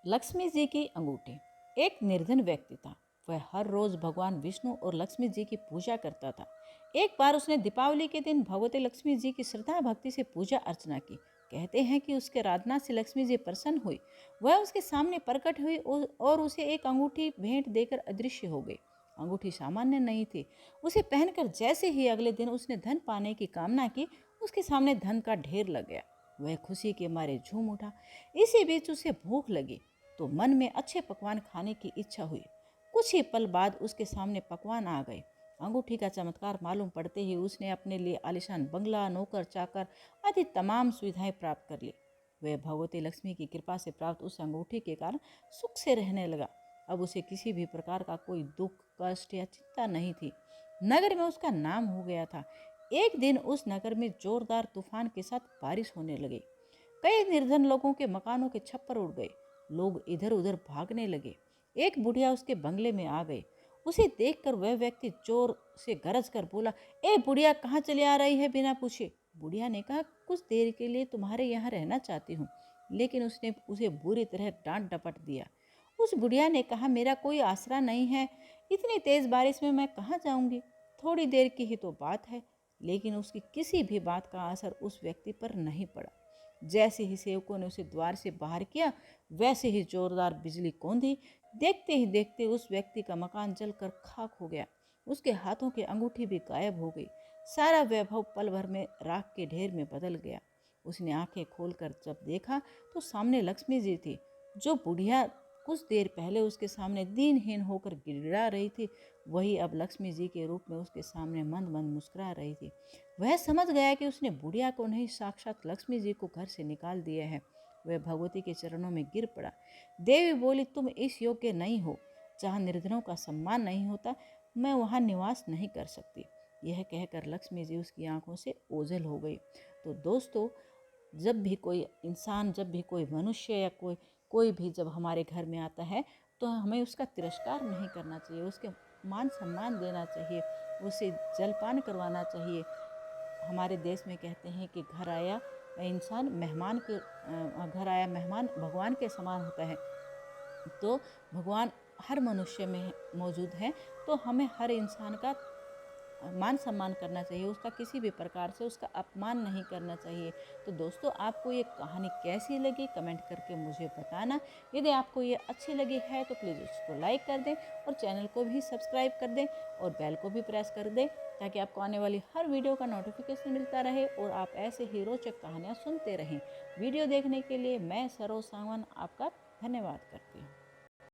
लक्ष्मी जी की अंगूठी। एक निर्धन व्यक्ति था। वह हर रोज भगवान विष्णु और लक्ष्मी जी की पूजा करता था। एक बार उसने दीपावली के दिन भगवती लक्ष्मी जी की श्रद्धा भक्ति से पूजा अर्चना की। कहते हैं कि उसके आराधना से लक्ष्मी जी प्रसन्न हुई। वह उसके सामने प्रकट हुई और उसे एक अंगूठी भेंट देकर अदृश्य हो गई। अंगूठी सामान्य नहीं थी। उसे पहनकर जैसे ही अगले दिन उसने धन पाने की कामना की, उसके सामने धन का ढेर लग गया। वह खुशी के मारे झूम उठा। इसी बीच उसे भूख लगी तो मन में अच्छे पकवान खाने की इच्छा हुई। कुछ ही पल बाद उसके सामने पकवान आ गए। अंगूठी का चमत्कार मालूम पड़ते ही उसने अपने लिए आलीशान बंगला, नौकर चाकर आदि तमाम सुविधाएं प्राप्त कर ली। वह भगवती लक्ष्मी की कृपा से प्राप्त उस अंगूठी के कारण सुख से रहने लगा। अब उसे किसी भी प्रकार का कोई दुख, कष्ट या चिंता नहीं थी। नगर में उसका नाम हो गया था। एक दिन उस नगर में जोरदार तूफान के साथ बारिश होने लगी। कई निर्धन लोगों के मकानों के छप्पर उड़ गए। लोग इधर उधर भागने लगे। एक बुढ़िया उसके बंगले में आ गई। उसे देखकर वह व्यक्ति जोर से गरज कर बोला, ए बुढ़िया, कहाँ चले आ रही है बिना पूछे। बुढ़िया ने कहा, कुछ देर के लिए तुम्हारे यहाँ रहना चाहती हूँ। लेकिन उसने उसे बुरी तरह डांट डपट दिया। उस बुढ़िया ने कहा, मेरा कोई आसरा नहीं है, इतनी तेज बारिश में मैं कहाँ जाऊंगी। थोड़ी देर की ही तो बात है। लेकिन उसकी किसी भी बात का असर उस व्यक्ति पर नहीं पड़ा। जैसे ही सेवकों ने उसे द्वार से बाहर किया, वैसे ही जोरदार बिजली कौंधी। देखते ही देखते उस व्यक्ति का मकान जलकर खाक हो गया। उसके हाथों की अंगूठी भी गायब हो गई। सारा वैभव पल भर में राख के ढेर में बदल गया। उसने आंखें खोलकर जब देखा तो सामने लक्ष्मी जी थी। जो बुढ़िया कुछ देर पहले उसके सामने दीनहीन होकर गिड़गिड़ा रही थी, वही अब लक्ष्मी जी के रूप में उसके सामने मंद मंद मुस्कुरा रही थी। वह समझ गया कि उसने बुढ़िया को नहीं, साक्षात लक्ष्मी जी को घर से निकाल दिया है। वह भगवती के चरणों में गिर पड़ा। देवी बोली, तुम इस योग्य नहीं हो। जहाँ निर्धनों का सम्मान नहीं होता, मैं वहाँ निवास नहीं कर सकती। यह कहकर लक्ष्मी जी उसकी आंखों से ओझल हो गई। तो दोस्तों, जब भी कोई इंसान, जब भी कोई मनुष्य या कोई भी जब हमारे घर में आता है, तो हमें उसका तिरस्कार नहीं करना चाहिए। उसके मान सम्मान देना चाहिए। उसे जलपान करवाना चाहिए। हमारे देश में कहते हैं कि घर आया इंसान मेहमान के घर आया मेहमान भगवान के समान होता है। तो भगवान हर मनुष्य में मौजूद है। तो हमें हर इंसान का मान सम्मान करना चाहिए। उसका किसी भी प्रकार से उसका अपमान नहीं करना चाहिए। तो दोस्तों, आपको ये कहानी कैसी लगी कमेंट करके मुझे बताना। यदि आपको ये अच्छी लगी है तो प्लीज़ उसको लाइक कर दें और चैनल को भी सब्सक्राइब कर दें और बेल को भी प्रेस कर दें, ताकि आपको आने वाली हर वीडियो का नोटिफिकेशन मिलता रहे और आप ऐसे ही रोचक कहानियाँ सुनते रहें। वीडियो देखने के लिए मैं सरोज सांगवान आपका धन्यवाद करती हूँ।